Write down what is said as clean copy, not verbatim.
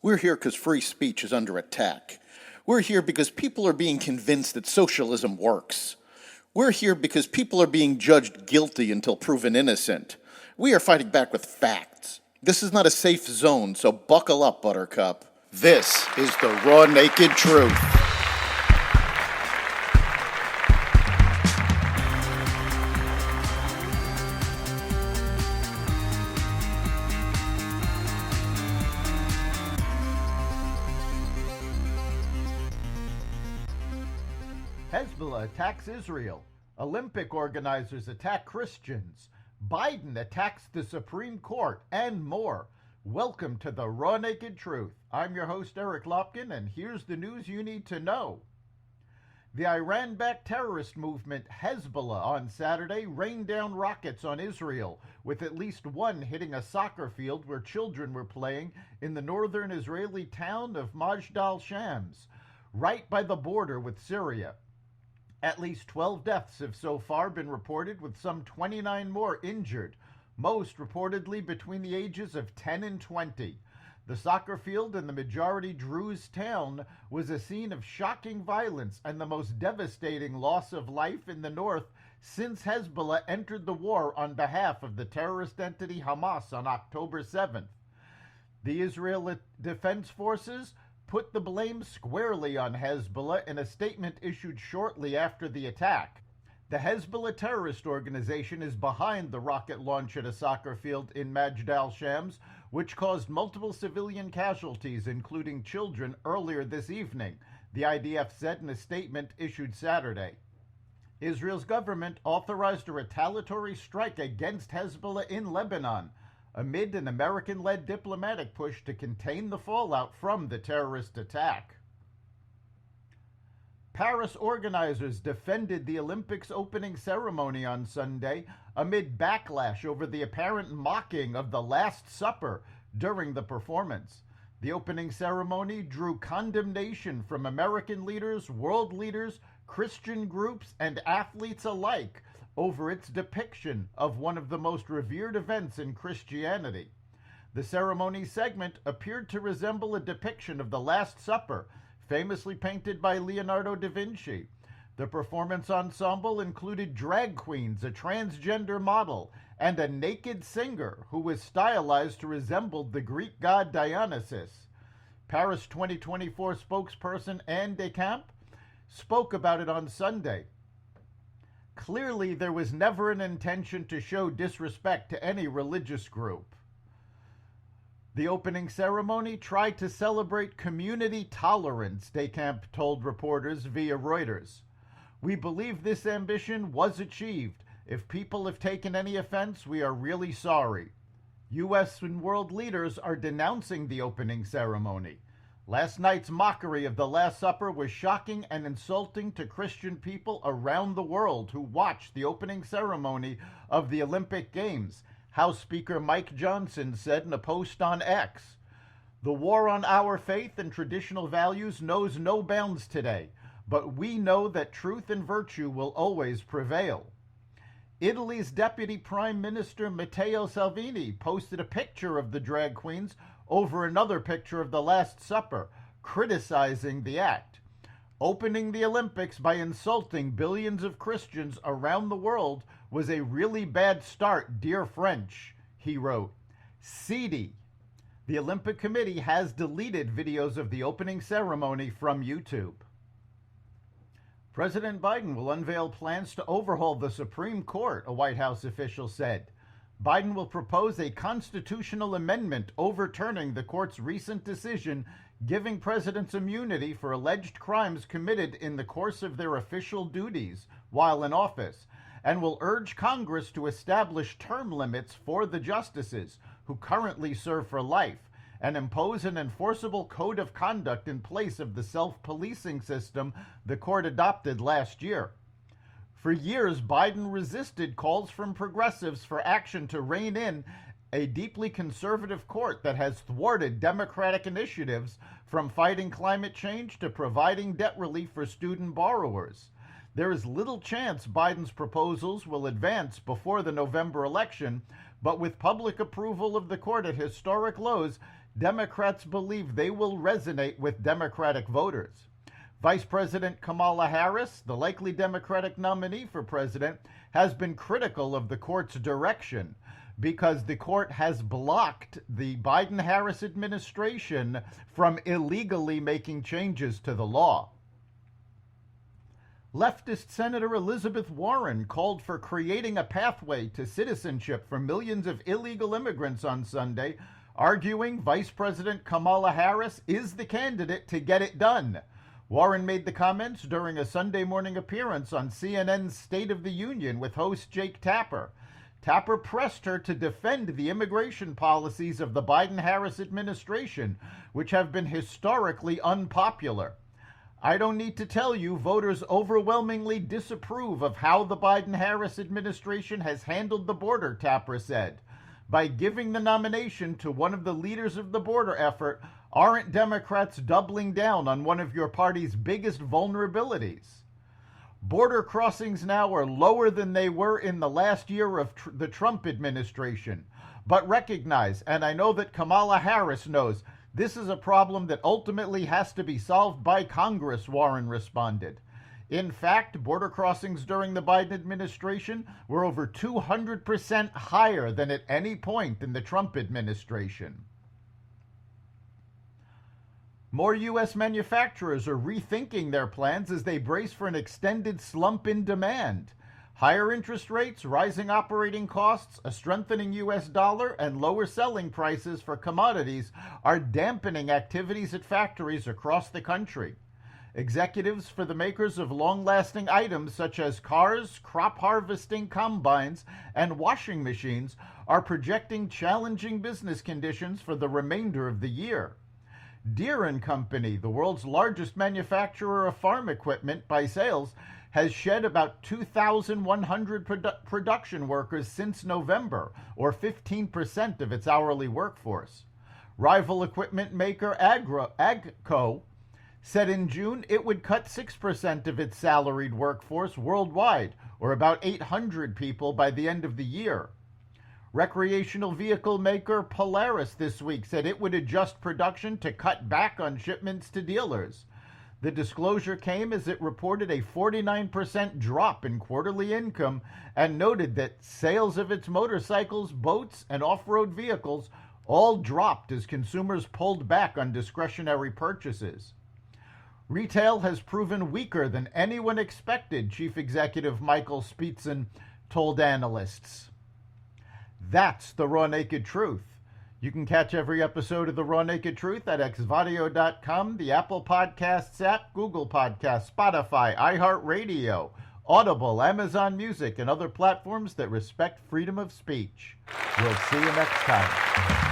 We're here because free speech is under attack. We're here because people are being convinced that socialism works. We're here because people are being judged guilty until proven innocent. We are fighting back with facts. This is not a safe zone, so buckle up, Buttercup. This is the raw, naked truth. Hezbollah attacks Israel. Olympic organizers attack Christians. Biden attacks the Supreme Court, and more. Welcome to the Raw Naked Truth. I'm your host, Eric Lopkin, and here's the news you need to know. The Iran-backed terrorist movement Hezbollah on Saturday rained down rockets on Israel, with at least one hitting a soccer field where children were playing in the northern Israeli town of Majd al-Shams, right by the border with Syria. At least 12 deaths have so far been reported, with some 29 more injured, most reportedly between the ages of 10 and 20. The soccer field in the majority Druze town was a scene of shocking violence and the most devastating loss of life in the north since Hezbollah entered the war on behalf of the terrorist entity Hamas on October 7th. The Israeli Defense Forces put the blame squarely on Hezbollah in a statement issued shortly after the attack. The Hezbollah terrorist organization is behind the rocket launch at a soccer field in Majd al-Shams, which caused multiple civilian casualties, including children, earlier this evening, the IDF said in a statement issued Saturday. Israel's government authorized a retaliatory strike against Hezbollah in Lebanon, amid an American-led diplomatic push to contain the fallout from the terrorist attack. Paris organizers defended the Olympics opening ceremony on Sunday amid backlash over the apparent mocking of the Last Supper during the performance. The opening ceremony drew condemnation from American leaders, world leaders, Christian groups, and athletes alike over its depiction of one of the most revered events in Christianity. The ceremony segment appeared to resemble a depiction of the Last Supper, famously painted by Leonardo da Vinci. The performance ensemble included drag queens, a transgender model, and a naked singer who was stylized to resemble the Greek god Dionysus. Paris 2024 spokesperson Anne Decamp spoke about it on Sunday. Clearly, there was never an intention to show disrespect to any religious group. The opening ceremony tried to celebrate community tolerance, Decamp told reporters via Reuters. We believe this ambition was achieved. If people have taken any offense, we are really sorry. U.S. and world leaders are denouncing the opening ceremony. Last night's mockery of the Last Supper was shocking and insulting to Christian people around the world who watched the opening ceremony of the Olympic Games, House Speaker Mike Johnson said in a post on X. The war on our faith and traditional values knows no bounds today, but we know that truth and virtue will always prevail. Italy's Deputy Prime Minister Matteo Salvini posted a picture of the drag queens over another picture of the Last Supper, criticizing the act. Opening the Olympics by insulting billions of Christians around the world was a really bad start, dear French, he wrote. Seedy. The Olympic Committee has deleted videos of the opening ceremony from YouTube. President Biden will unveil plans to overhaul the Supreme Court, a White House official said. Biden will propose a constitutional amendment overturning the court's recent decision giving presidents immunity for alleged crimes committed in the course of their official duties while in office, and will urge Congress to establish term limits for the justices who currently serve for life and impose an enforceable code of conduct in place of the self-policing system the court adopted last year. For years, Biden resisted calls from progressives for action to rein in a deeply conservative court that has thwarted Democratic initiatives from fighting climate change to providing debt relief for student borrowers. There is little chance Biden's proposals will advance before the November election, but with public approval of the court at historic lows, Democrats believe they will resonate with Democratic voters. Vice President Kamala Harris, the likely Democratic nominee for president, has been critical of the court's direction because the court has blocked the Biden-Harris administration from illegally making changes to the law. Leftist Senator Elizabeth Warren called for creating a pathway to citizenship for millions of illegal immigrants on Sunday, arguing Vice President Kamala Harris is the candidate to get it done. Warren made the comments during a Sunday morning appearance on CNN's State of the Union with host Jake Tapper. Tapper pressed her to defend the immigration policies of the Biden-Harris administration, which have been historically unpopular. I don't need to tell you, voters overwhelmingly disapprove of how the Biden-Harris administration has handled the border, Tapper said. By giving the nomination to one of the leaders of the border effort, aren't Democrats doubling down on one of your party's biggest vulnerabilities? Border crossings now are lower than they were in the last year of the Trump administration. But recognize, and I know that Kamala Harris knows, this is a problem that ultimately has to be solved by Congress, Warren responded. In fact, border crossings during the Biden administration were over 200% higher than at any point in the Trump administration. More U.S. manufacturers are rethinking their plans as they brace for an extended slump in demand. Higher interest rates, rising operating costs, a strengthening U.S. dollar, and lower selling prices for commodities are dampening activities at factories across the country. Executives for the makers of long-lasting items such as cars, crop harvesting combines, and washing machines are projecting challenging business conditions for the remainder of the year. Deere & Company, the world's largest manufacturer of farm equipment by sales, has shed about 2,100 production workers since November, or 15% of its hourly workforce. Rival equipment maker AGCO said in June it would cut 6% of its salaried workforce worldwide, or about 800 people by the end of the year. Recreational vehicle maker Polaris this week said it would adjust production to cut back on shipments to dealers. The disclosure came as it reported a 49% drop in quarterly income and noted that sales of its motorcycles, boats, and off-road vehicles all dropped as consumers pulled back on discretionary purchases. Retail has proven weaker than anyone expected, Chief Executive Michael Speetzen told analysts. That's the Raw Naked Truth. You can catch every episode of the Raw Naked Truth at xvadio.com, the Apple Podcasts app, Google Podcasts, Spotify, iHeartRadio, Audible, Amazon Music, and other platforms that respect freedom of speech. We'll see you next time.